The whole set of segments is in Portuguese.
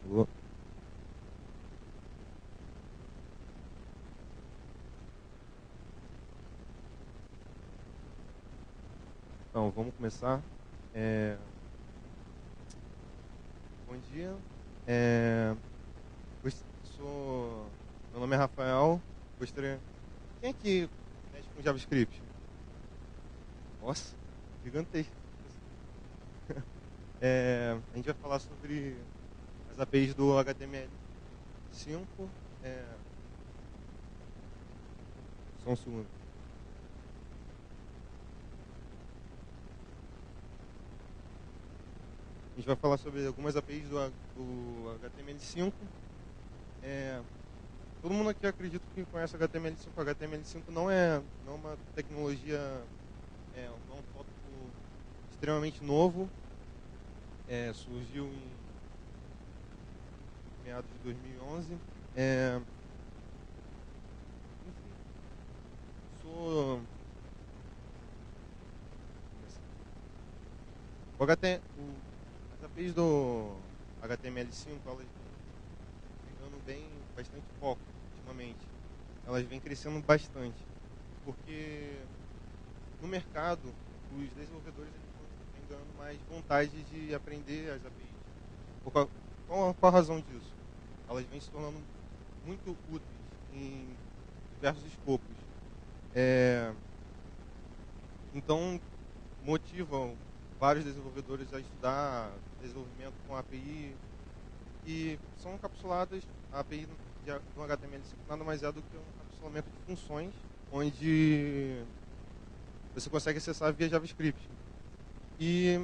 Alô? Então, vamos começar. Bom dia. É, sou... Meu nome é Rafael. Gostaria... Quem é que mexe com JavaScript? Nossa, gigantesco. A gente vai falar sobre as APIs do HTML5. Só um segundo. A gente vai falar sobre algumas APIs do HTML5. Todo mundo aqui acredita que conhece HTML5. O HTML5 não é uma tecnologia, não é um tópico extremamente novo. Surgiu em meados de 2011. Enfim, sou... As APIs do HTML5, elas vêm pegando bastante foco ultimamente. Elas vêm crescendo bastante. Porque no mercado, os desenvolvedores estão ganhando mais vontade de aprender as APIs. Qual a razão disso? Elas vêm se tornando muito úteis em diversos escopos. Então, motivam vários desenvolvedores a estudar desenvolvimento com API, e são encapsuladas. A API do HTML5 nada mais é do que um encapsulamento de funções, onde você consegue acessar via JavaScript. E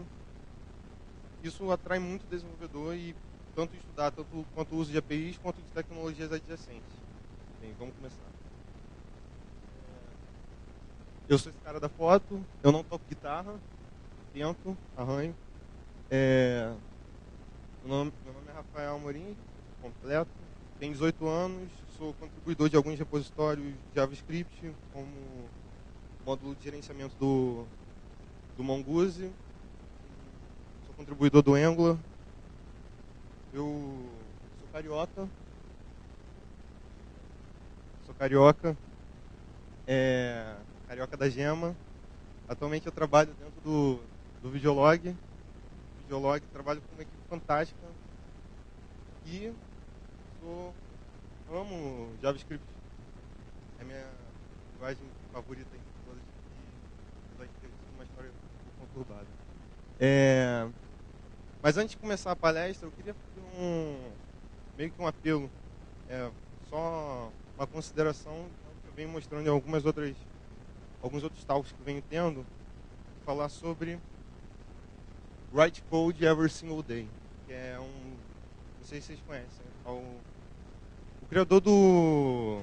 isso atrai muito desenvolvedor, e tanto estudar quanto o uso de APIs, quanto de tecnologias adjacentes. Bem, vamos começar. Eu sou esse cara da foto, eu não toco guitarra, tento, arranho. Meu nome é Rafael Amorim, completo. Tenho 18 anos, sou contribuidor de alguns repositórios de JavaScript, como módulo de gerenciamento do Mongoose. Sou contribuidor do Angular. Eu sou carioca. Carioca da Gema. Atualmente eu trabalho dentro do Videolog. Trabalho com uma equipe fantástica. E amo JavaScript. É a minha linguagem favorita em todas, e vai ter uma história um pouco conturbada. Mas antes de começar a palestra, eu queria fazer meio que um apelo. Só uma consideração que eu venho mostrando em alguns outros talks que eu venho tendo, falar sobre Write Code Every Single Day, que é não sei se vocês conhecem, o criador do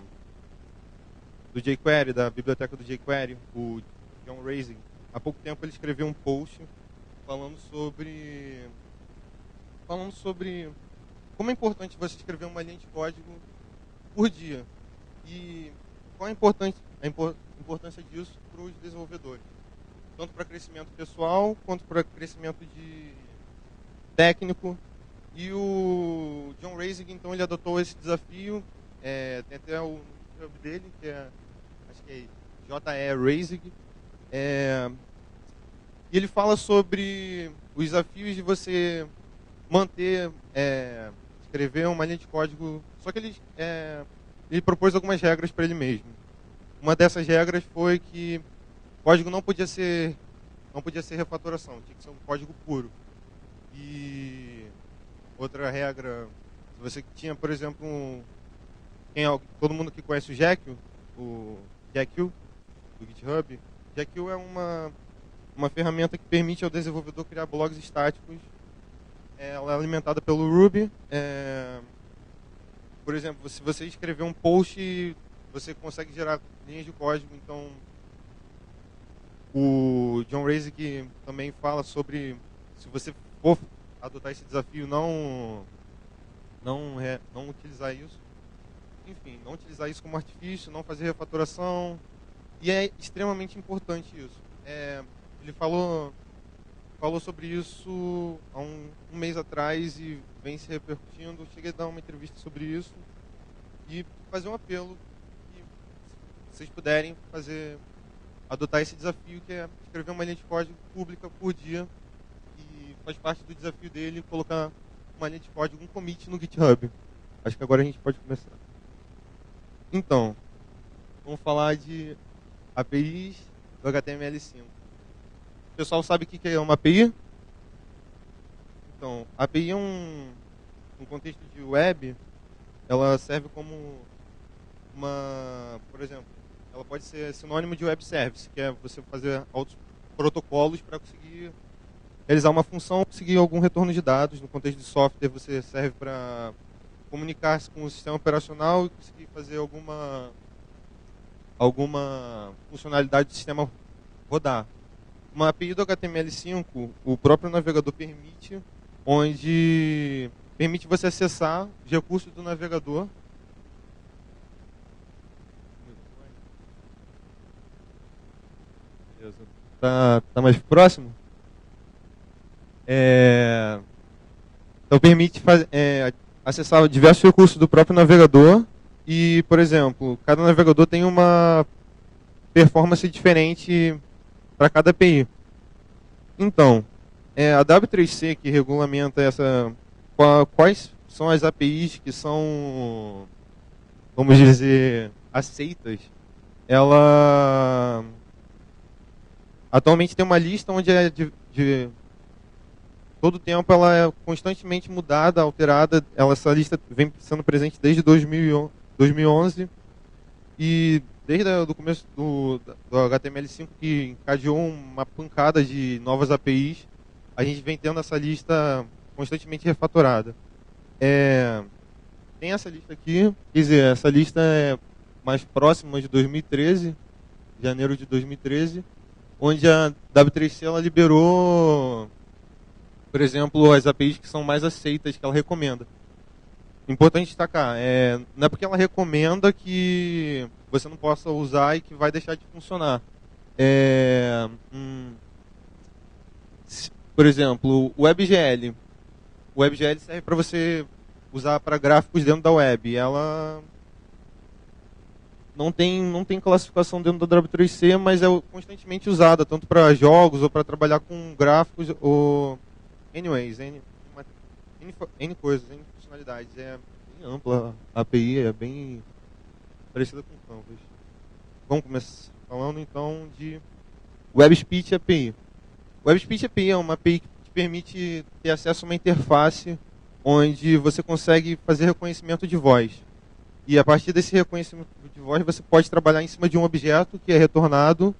jQuery, da biblioteca do jQuery, o John Raising. Há pouco tempo ele escreveu um post falando sobre como é importante você escrever uma linha de código por dia, e qual a importância disso para os desenvolvedores, tanto para crescimento pessoal quanto para crescimento técnico. E o John Raising, então, ele adotou esse desafio. Tem até o GitHub dele, que acho que é J.E. Raising. E ele fala sobre os desafios de você escrever uma linha de código. Só que ele propôs algumas regras para ele mesmo. Uma dessas regras foi que o código não podia ser refatoração, tinha que ser um código puro. E outra regra, se você tinha, por exemplo, todo mundo que conhece o Jekyll, do GitHub. Jekyll é uma ferramenta que permite ao desenvolvedor criar blogs estáticos. Ela é alimentada pelo Ruby. Por exemplo, se você escrever um post, você consegue gerar linhas de código. Então, o John Raising também fala sobre, se você for adotar esse desafio, não utilizar isso. Enfim, não utilizar isso como artifício, não fazer refatoração. E é extremamente importante isso. Ele falou falou sobre isso há um mês atrás e vem se repercutindo. Eu cheguei a dar uma entrevista sobre isso e fazer um apelo que, se vocês puderem adotar esse desafio, que é escrever uma linha de código pública por dia, e faz parte do desafio dele colocar uma linha de código, um commit no GitHub. Acho que agora a gente pode começar. Então, vamos falar de APIs do HTML5. O pessoal sabe o que é uma API? Então, a API é no contexto de web, ela serve como por exemplo, ela pode ser sinônimo de web service, que é você fazer outros protocolos para conseguir realizar uma função, conseguir algum retorno de dados. No contexto de software, você serve para comunicar-se com o sistema operacional e conseguir fazer alguma funcionalidade do sistema rodar. Uma API do HTML5, o próprio navegador permite você acessar os recursos do navegador. Beleza. Tá mais próximo? Então permite acessar diversos recursos do próprio navegador e, por exemplo, cada navegador tem uma performance diferente para cada API. Então, a W3C que regulamenta quais são as APIs que são, vamos dizer, aceitas, ela atualmente tem uma lista onde todo tempo ela é constantemente mudada, alterada. Essa lista vem sendo presente desde 2011 e desde o começo do HTML5, que encadeou uma pancada de novas APIs, a gente vem tendo essa lista constantemente refatorada. Tem essa lista aqui, quer dizer, essa lista é mais próxima de 2013, janeiro de 2013, onde a W3C ela liberou, por exemplo, as APIs que são mais aceitas, que ela recomenda. Importante destacar, não é porque ela recomenda que você não possa usar e que vai deixar de funcionar. Por exemplo, o WebGL. O WebGL serve para você usar para gráficos dentro da web. Ela não tem classificação dentro da W3C, mas é constantemente usada, tanto para jogos ou para trabalhar com gráficos ou anyways, N coisas, N funcionalidades. É bem ampla a API, é bem parecida com o Canvas. Vamos começar falando então de WebSpeech API. WebSpeech API é uma API que te permite ter acesso a uma interface onde você consegue fazer reconhecimento de voz. E a partir desse reconhecimento de voz, você pode trabalhar em cima de um objeto que é retornado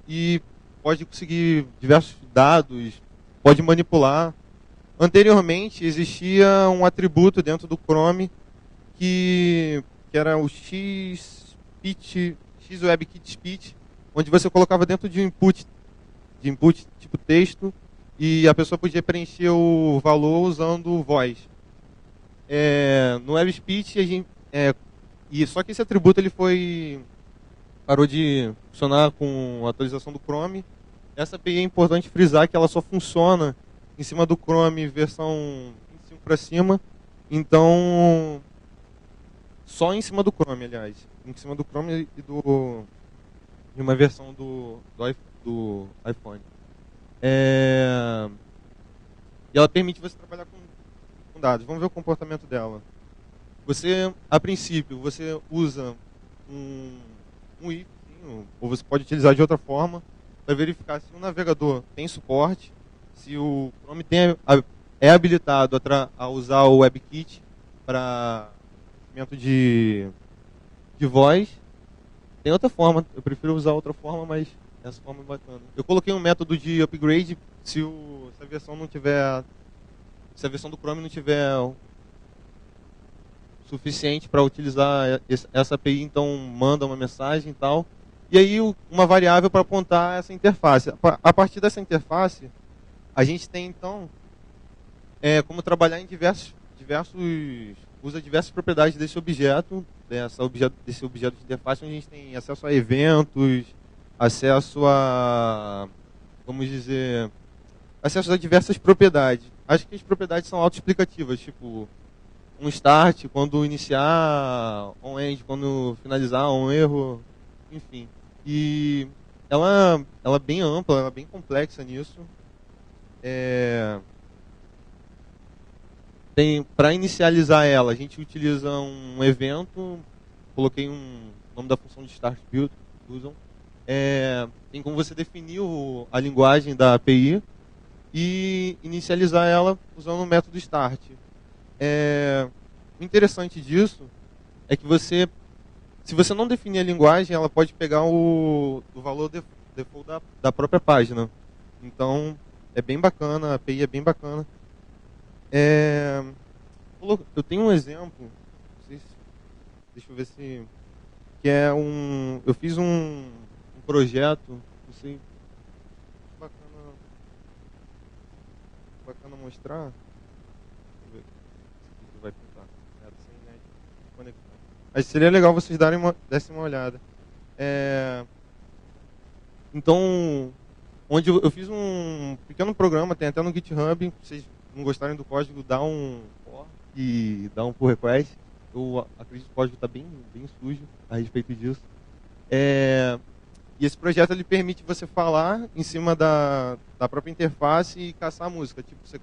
e pode conseguir diversos dados, pode manipular. Anteriormente, existia um atributo dentro do Chrome que era o XWebKitSpeech, onde você colocava dentro de um input tipo texto, e a pessoa podia preencher o valor usando voz. No WebSpeech, só que esse atributo parou de funcionar com a atualização do Chrome. Essa API é importante frisar que ela só funciona em cima do Chrome versão 25 para cima. Então, só em cima do Chrome, aliás. Em cima do Chrome e de uma versão do iPhone. E ela permite você trabalhar com dados. Vamos ver o comportamento dela. A princípio, você usa um if, ou você pode utilizar de outra forma, para verificar se o navegador tem suporte, se o Chrome é habilitado a usar o WebKit para reconhecimento de voz. Tem outra forma, eu prefiro usar outra forma, mas essa forma é bacana. Eu coloquei um método de upgrade se a versão do Chrome não tiver suficiente para utilizar essa API, então manda uma mensagem e tal. E aí uma variável para apontar essa interface. A partir dessa interface, a gente tem então como trabalhar em usa diversas propriedades desse objeto, desse objeto de interface, onde a gente tem acesso a eventos, acesso a, vamos dizer, acesso a diversas propriedades. Acho que as propriedades são autoexplicativas, tipo um start, quando iniciar, on end, quando finalizar, um erro, enfim. E ela é bem ampla, ela é bem complexa nisso. Para inicializar ela, a gente utiliza um evento, coloquei um nome da função de start build, usam. Tem como você definir a linguagem da API e inicializar ela usando o método start. O interessante disso é que se você não definir a linguagem, ela pode pegar o valor default da própria página. Então, é bem bacana, a API é bem bacana. Eu tenho um exemplo, não sei se, deixa eu ver se... que é eu fiz um projeto, não sei, bacana mostrar. Deixa eu ver se vai pintar. Sem net conectar. Mas seria legal vocês dessem uma olhada. Então, onde eu fiz um pequeno programa, tem até no GitHub, se vocês não gostarem do código, dá um for e dá um pull request. Eu acredito que o código está bem sujo a respeito disso. E esse projeto ele permite você falar em cima da própria interface e caçar a música. Tipo, você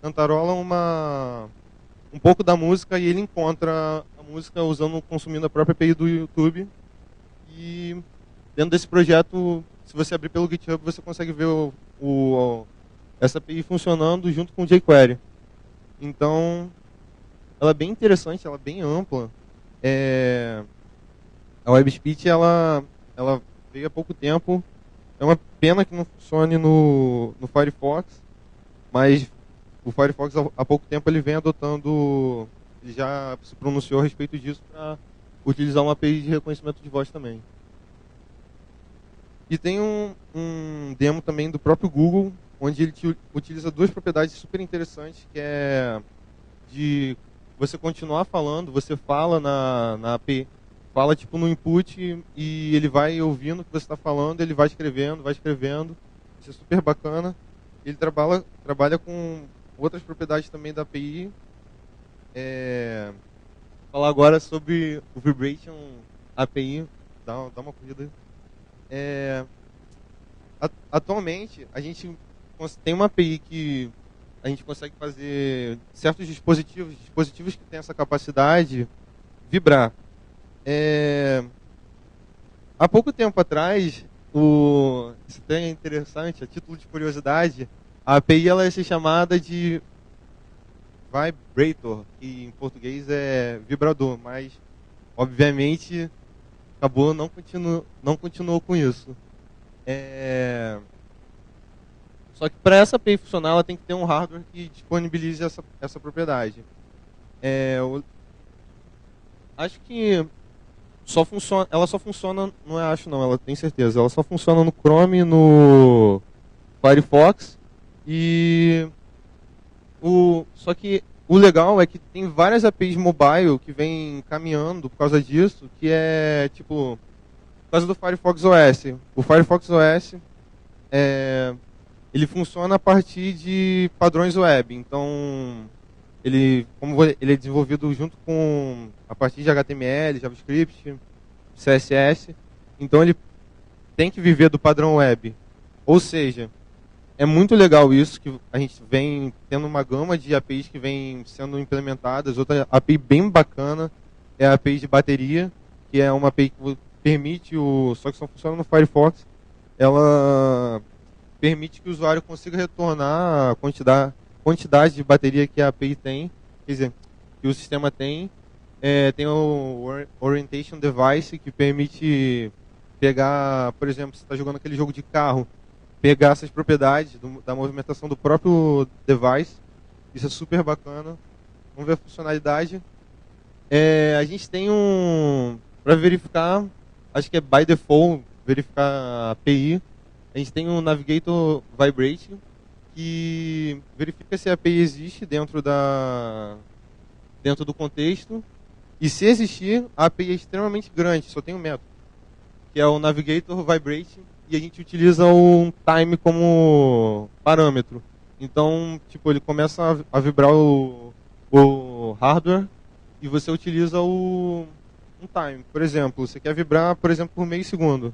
cantarola um pouco da música e ele encontra a música consumindo a própria API do YouTube. E dentro desse projeto, se você abrir pelo GitHub, você consegue ver essa API funcionando junto com o jQuery. Então, ela é bem interessante, ela é bem ampla. A WebSpeech, ela veio há pouco tempo. É uma pena que não funcione no Firefox, mas o Firefox há pouco tempo ele vem adotando, ele já se pronunciou a respeito disso para utilizar uma API de reconhecimento de voz também. E tem um demo também do próprio Google, onde ele utiliza duas propriedades super interessantes, que é de você continuar falando, você fala na API, fala tipo no input e ele vai ouvindo o que você está falando, ele vai escrevendo, isso é super bacana. Ele trabalha com outras propriedades também da API. Falar agora sobre o Vibration API, dá uma corrida. Atualmente, a gente tem uma API que a gente consegue fazer certos dispositivos que têm essa capacidade, vibrar. Há pouco tempo atrás, isso é interessante, a título de curiosidade, a API ela ia ser chamada de Vibrator, que em português é vibrador, mas obviamente acabou não continuou com isso. Só que para essa API funcionar, ela tem que ter um hardware que disponibilize essa propriedade. Acho que ela só funciona, ela tem certeza, ela só funciona no Chrome, no Firefox só que o legal é que tem várias APIs mobile que vêm caminhando por causa disso, que é tipo, por causa do Firefox OS. O Firefox OS ele funciona a partir de padrões web, então como ele é desenvolvido junto com a partir de HTML, JavaScript, CSS, então ele tem que viver do padrão web. Ou seja, é muito legal isso, que a gente vem tendo uma gama de APIs que vem sendo implementadas. Outra API bem bacana é a API de bateria, que é uma API que permite só que só funciona no Firefox. Ela permite que o usuário consiga retornar a quantidade de bateria que a API tem, quer dizer, que o sistema tem. Tem o Orientation Device, que permite pegar, por exemplo, você está jogando aquele jogo de carro, pegar essas propriedades da movimentação do próprio device. Isso é super bacana. Vamos ver a funcionalidade. A gente tem para verificar, acho que é by default, verificar a API. A gente tem um Navigator Vibrate, que verifica se a API existe dentro do contexto. E se existir, a API é extremamente grande, só tem um método, que é o Navigator Vibrate, e a gente utiliza um time como parâmetro. Então, tipo, ele começa a vibrar o hardware e você utiliza um time. Por exemplo, você quer vibrar, por exemplo, por meio segundo.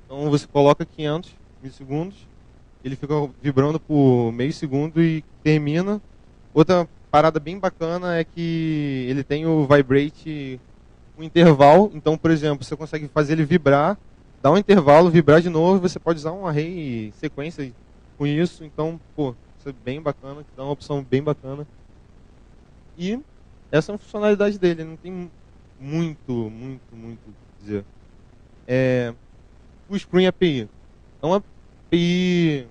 Então você coloca 500 milissegundos, ele fica vibrando por meio segundo e termina. Outra parada bem bacana é que ele tem o vibrate, um intervalo. Então, por exemplo, você consegue fazer ele vibrar, dar um intervalo, vibrar de novo, você pode usar um array sequência com isso. Então, pô, isso é bem bacana, dá uma opção bem bacana. E essa é uma funcionalidade dele, não tem muito o que dizer. Full Screen API. É uma API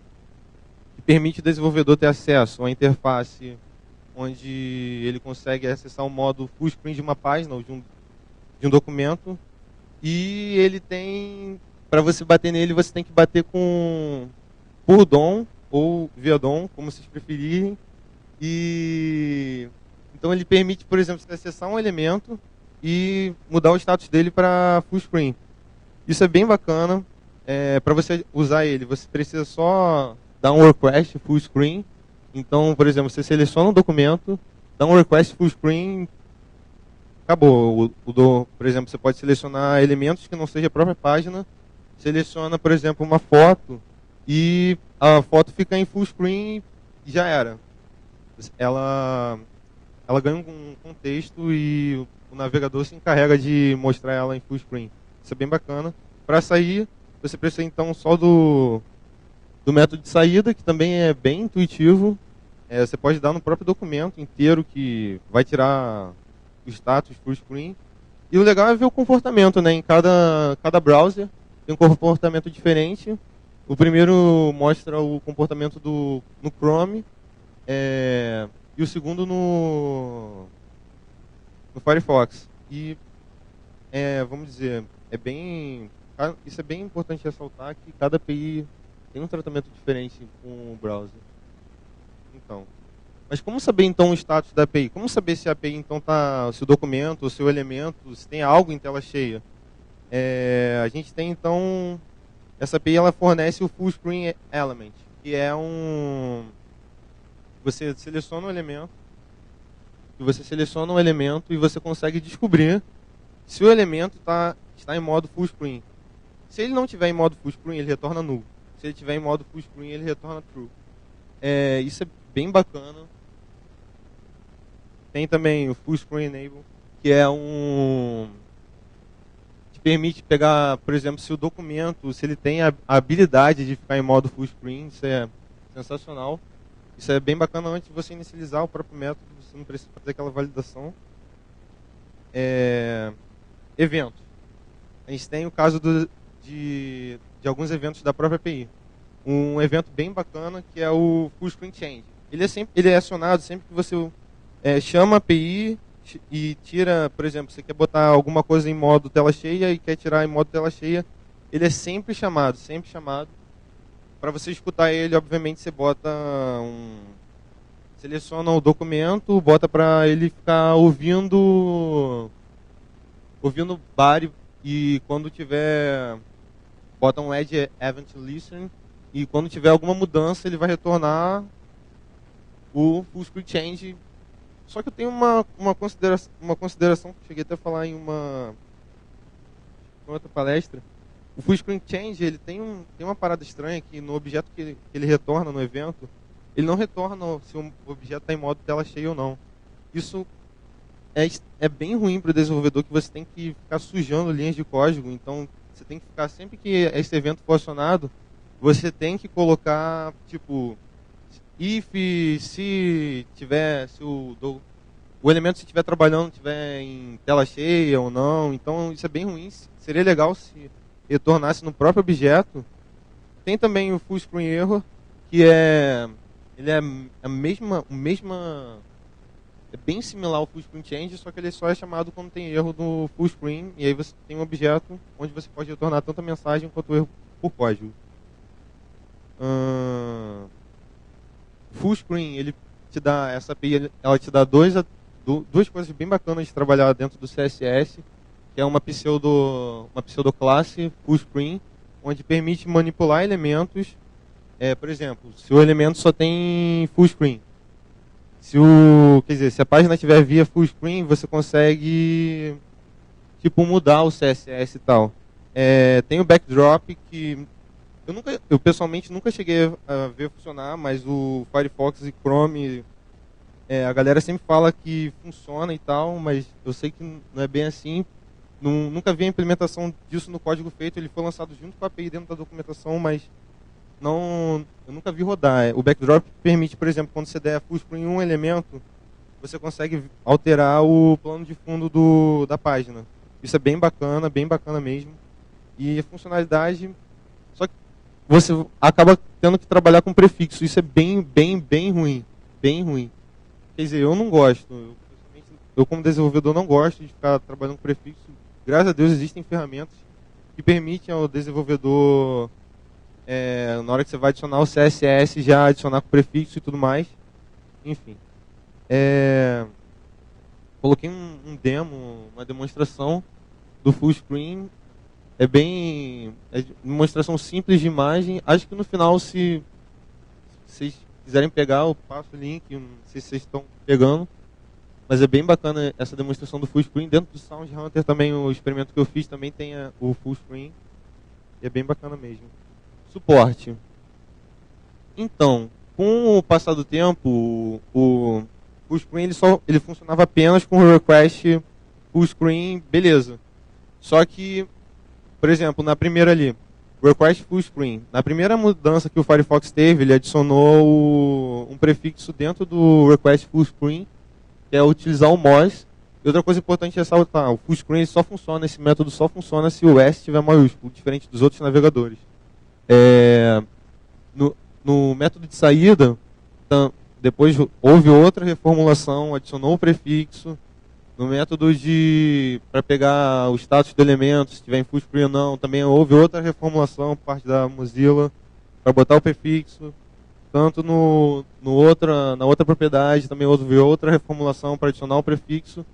que permite o desenvolvedor ter acesso a uma interface onde ele consegue acessar o modo full screen de uma página ou de um documento. E ele tem, para você bater nele, você tem que bater com por DOM ou via DOM, como vocês preferirem. E então ele permite, por exemplo, você acessar um elemento e mudar o status dele para full screen. Isso é bem bacana. Para você usar ele, você precisa só dar um request full screen. Então, por exemplo, você seleciona um documento, dá um request full screen, acabou. Por exemplo, você pode selecionar elementos que não seja a própria página. Seleciona, por exemplo, uma foto e a foto fica em full screen e já era. Ela ganha um contexto e o navegador se encarrega de mostrar ela em full screen. Isso é bem bacana. Para sair, você precisa então só do método de saída, que também é bem intuitivo. Você pode dar no próprio documento inteiro que vai tirar o status full screen. E o legal é ver o comportamento, né? Em cada browser tem um comportamento diferente. O primeiro mostra o comportamento no Chrome e o segundo no Firefox. E vamos dizer, isso é bem importante ressaltar que cada API tem um tratamento diferente com o browser. Então, mas como saber então o status da API? Como saber se a API então se o documento, o seu elemento, se tem algo em tela cheia? A gente tem então essa API, ela fornece o Full Screen Element, que é você seleciona um elemento e você consegue descobrir se o elemento está em modo full screen. Se ele não tiver em modo full screen, ele retorna null. Se ele tiver em modo full screen, ele retorna true. Isso é bem bacana. Tem também o Full Screen Enable, que é que permite pegar, por exemplo, se o documento, se ele tem a habilidade de ficar em modo full screen. Isso é sensacional. Isso é bem bacana antes de você inicializar o próprio método, você não precisa fazer aquela validação. Eventos. A gente tem o caso de alguns eventos da própria API. Um evento bem bacana que é o Full Screen Change. Ele é acionado sempre que você chama a API e tira, por exemplo, você quer botar alguma coisa em modo tela cheia e quer tirar em modo tela cheia, ele é sempre chamado. Para você escutar ele, obviamente, você seleciona o documento, bota para ele ficar ouvindo body, e quando tiver, bota um add event listen, e quando tiver alguma mudança ele vai retornar o full screen change. Só que eu tenho uma consideração que cheguei até a falar em uma outra palestra. O full screen change, ele tem uma parada estranha que no objeto que ele retorna no evento, ele não retorna se o objeto está em modo tela cheia ou não. Isso é bem ruim para o desenvolvedor, que você tem que ficar sujando linhas de código. Então você tem que ficar, sempre que esse evento for acionado, você tem que colocar tipo se o elemento, se estiver trabalhando, estiver em tela cheia ou não. Então isso é bem ruim. Seria legal se retornasse no próprio objeto. Tem também o Full Screen Error, que ele é a mesma é bem similar ao Full Screen Change, só que ele só é chamado quando tem erro no Full Screen, e aí você tem um objeto onde você pode retornar tanto a mensagem quanto o erro por código. Full Screen, ele te dá, essa API, ela te dá duas coisas bem bacanas de trabalhar dentro do CSS, que é uma pseudoclasse Full Screen, onde permite manipular elementos. Por exemplo, se o elemento só tem full screen, quer dizer, se a página tiver via full screen, você consegue tipo mudar o CSS e tal. Tem o backdrop que eu pessoalmente nunca cheguei a ver funcionar, mas o Firefox e Chrome, a galera sempre fala que funciona e tal, mas eu sei que não é bem assim. Nunca vi a implementação disso no código feito. Ele foi lançado junto com a API dentro da documentação, mas eu nunca vi rodar. O backdrop permite, por exemplo, quando você der full screen em um elemento, você consegue alterar o plano de fundo da página. Isso é bem bacana mesmo. E a funcionalidade, só que você acaba tendo que trabalhar com prefixo. Isso é bem ruim. Bem ruim. Quer dizer, eu não gosto. Eu como desenvolvedor, não gosto de ficar trabalhando com prefixo. Graças a Deus existem ferramentas que permitem ao desenvolvedor, na hora que você vai adicionar o CSS, já adicionar com prefixo e tudo mais. Enfim. Coloquei um demo, uma demonstração do full screen. É demonstração simples de imagem. Acho que no final, se vocês quiserem pegar, eu passo o link. Não sei se vocês estão pegando. Mas é bem bacana essa demonstração do full screen. Dentro do Sound Hunter também, o experimento que eu fiz também tem o full screen. E é bem bacana mesmo. Suporte. Então, com o passar do tempo, o full screen ele funcionava apenas com o request full screen, beleza. Só que, por exemplo, na primeira ali, request full screen. Na primeira mudança que o Firefox teve, ele adicionou um prefixo dentro do request full screen, que é utilizar o MOS. E outra coisa importante é ressaltar, o full screen só funciona, esse método só funciona se o S estiver maiúsculo, diferente dos outros navegadores. No método de saída, depois houve outra reformulação, adicionou o prefixo. No método para pegar o status do elemento, se estiver em full screen ou não, também houve outra reformulação por parte da Mozilla para botar o prefixo. Tanto na outra propriedade também houve outra reformulação para adicionar o prefixo.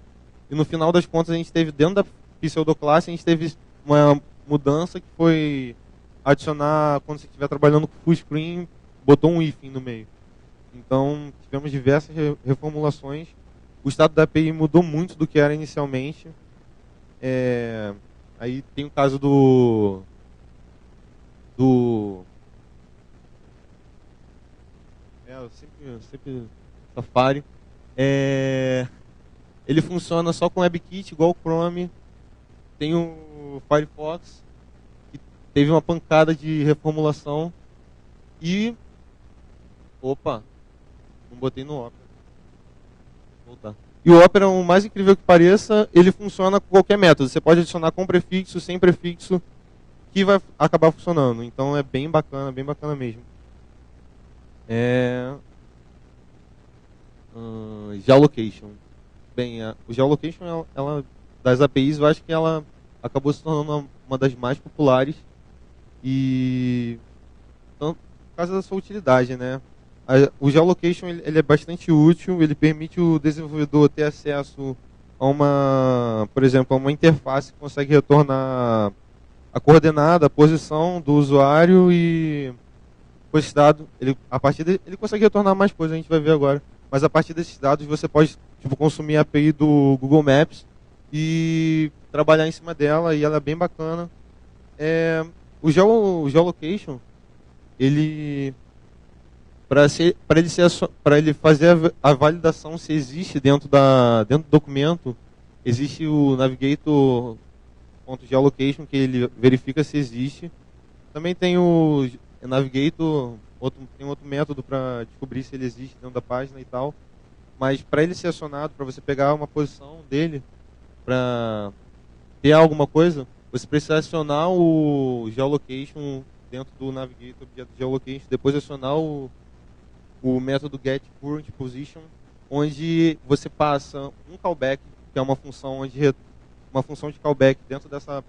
E no final das contas, a gente teve, dentro da pseudoclasse, a gente teve uma mudança que foi adicionar, quando você estiver trabalhando com full screen, botou um hífen no meio. Então, tivemos diversas reformulações. O estado da API mudou muito do que era inicialmente. Aí tem o caso do sempre Safari. Ele funciona só com WebKit, igual o Chrome. Tem o Firefox, que teve uma pancada de reformulação. E... Opa! Não botei no Opera. Voltar. E o Opera, o mais incrível que pareça, ele funciona com qualquer método. Você pode adicionar com prefixo, sem prefixo, que vai acabar funcionando. Então é bem bacana mesmo. Geolocation. Bem, o Geolocation, das APIs, eu acho que ela acabou se tornando uma das mais populares. E então, por causa da sua utilidade, né? O Geolocation ele é bastante útil, ele permite o desenvolvedor ter acesso a por exemplo, a uma interface que consegue retornar a coordenada, a posição do usuário e com esse dado, a partir dele, ele consegue retornar mais coisas, a gente vai ver agora. Mas a partir desses dados você pode consumir a API do Google Maps e trabalhar em cima dela, e ela é bem bacana. O Geolocation, ele para ele fazer a validação se existe dentro do documento, existe o navigator.geolocation, que ele verifica se existe. Também tem o navigator, tem outro método para descobrir se ele existe dentro da página e tal. Mas para ele ser acionado, para você pegar uma posição dele, para ter alguma coisa, você precisa acionar o geolocation dentro do navigator objeto geolocation, depois acionar o método getCurrentPosition, onde você passa um callback, que é uma função uma função de callback dentro dessa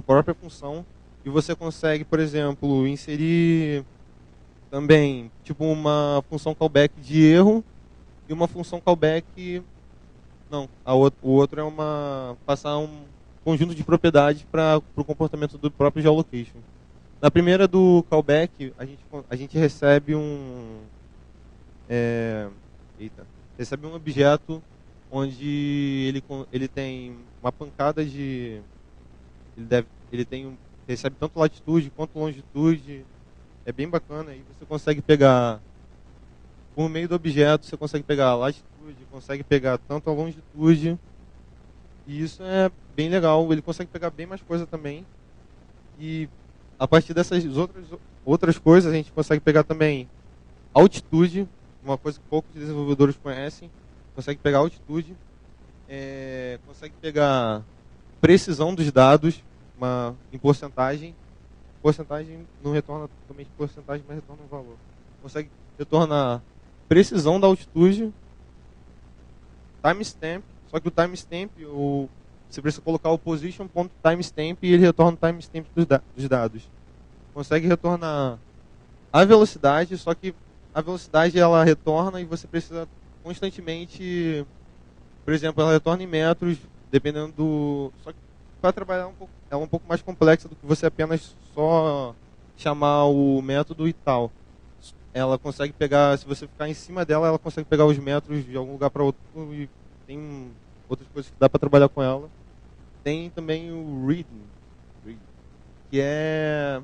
própria função, e você consegue, por exemplo, inserir também uma função callback de erro e uma função callback. Não, o outro é passar conjunto de propriedades para o comportamento do próprio geolocation. Na primeira do callback, a gente recebe recebe um objeto onde ele tem uma pancada de... recebe tanto latitude quanto longitude. É bem bacana. Aí você consegue pegar, por meio do objeto, você consegue pegar a latitude, consegue pegar tanto a longitude. E isso é bem legal. Ele consegue pegar bem mais coisa também. E a partir dessas outras coisas, a gente consegue pegar também altitude, uma coisa que poucos desenvolvedores conhecem. Consegue pegar altitude, consegue pegar precisão dos dados em porcentagem. Porcentagem não retorna totalmente porcentagem, mas retorna um valor. Consegue retornar precisão da altitude, timestamp, só que o timestamp, você precisa colocar o position.timestamp e ele retorna o timestamp dos dados. Consegue retornar a velocidade, só que a velocidade ela retorna e você precisa constantemente, por exemplo, ela retorna em metros, dependendo do... Só que para trabalhar ela é um pouco mais complexa do que você apenas só chamar o método e tal. Ela consegue pegar, se você ficar em cima dela, ela consegue pegar os metros de algum lugar para outro e tem outras coisas que dá para trabalhar com ela. Tem também o reading, que é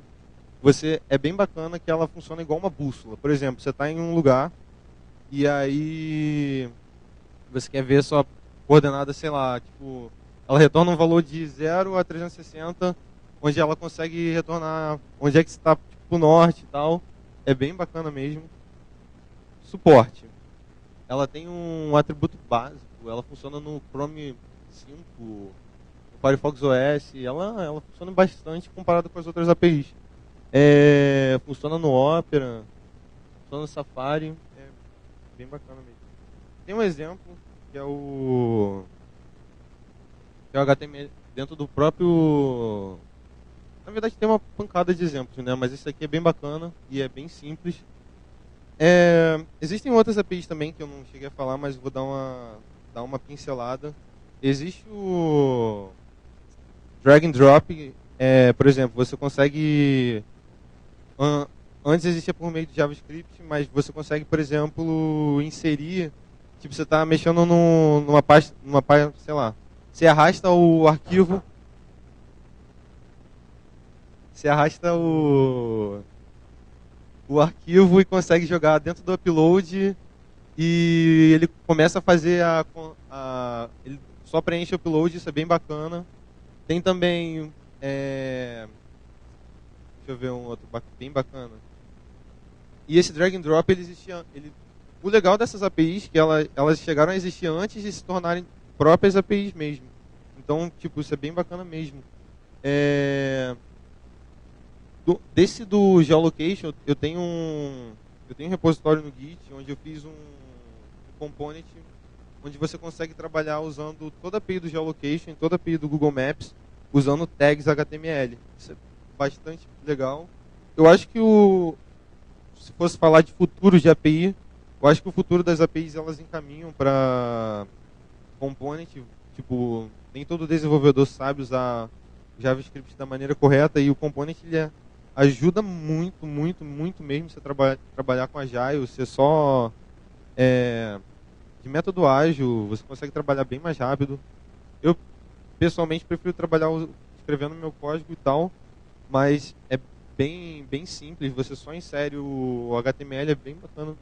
bem bacana que ela funciona igual uma bússola. Por exemplo, você está em um lugar e aí você quer ver sua coordenada, sei lá, tipo, ela retorna um valor de 0 a 360, onde ela consegue retornar onde é que você está, tipo, norte e tal. É bem bacana mesmo. Suporte. Ela tem um atributo básico, ela funciona no Chrome 5, no Firefox OS, ela funciona bastante comparado com as outras APIs. Funciona no Opera, funciona no Safari, é bem bacana mesmo. Tem um exemplo que é o HTML dentro do próprio... Na verdade tem uma pancada de exemplos, né? Mas esse aqui é bem bacana e é bem simples. Existem outras APIs também que eu não cheguei a falar, mas vou dar uma pincelada. Existe o drag and drop, por exemplo, você consegue... Antes existia por meio de JavaScript, mas você consegue, por exemplo, inserir... Tipo, você está mexendo numa pasta, sei lá, você arrasta o arquivo... Você arrasta o arquivo e consegue jogar dentro do upload e ele começa a fazer ele só preenche o upload, isso é bem bacana. Tem também, deixa eu ver um outro bem bacana. E esse drag and drop, ele existia, o legal dessas APIs é que elas chegaram a existir antes de se tornarem próprias APIs mesmo. Então, tipo, isso é bem bacana mesmo. Desse do geolocation, eu tenho um repositório no Git, onde eu fiz um component, onde você consegue trabalhar usando toda a API do geolocation, toda a API do Google Maps, usando tags HTML. Isso é bastante legal. Eu acho que se fosse falar de futuro de API, eu acho que o futuro das APIs elas encaminham para component, tipo, nem todo desenvolvedor sabe usar JavaScript da maneira correta e o component ele ajuda muito, muito, muito mesmo você trabalhar com Agile. Você só de método ágil, você consegue trabalhar bem mais rápido. Eu pessoalmente prefiro trabalhar escrevendo meu código e tal, mas é bem, bem simples. Você só insere o HTML, é bem bacana.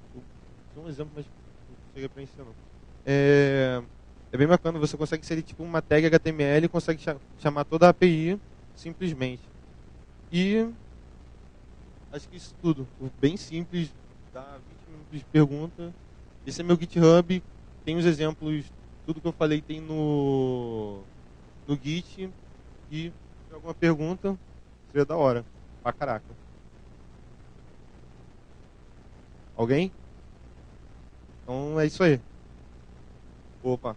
Tem um exemplo, mas não chega para ensinar não. É bem bacana, você consegue inserir tipo uma tag HTML e consegue chamar toda a API simplesmente. E acho que isso tudo, bem simples, dá 20 minutos de pergunta. Esse é meu GitHub, tem os exemplos, tudo que eu falei tem no Git. E se tiver alguma pergunta, seria da hora, pra caraca. Alguém? Então é isso aí. Opa.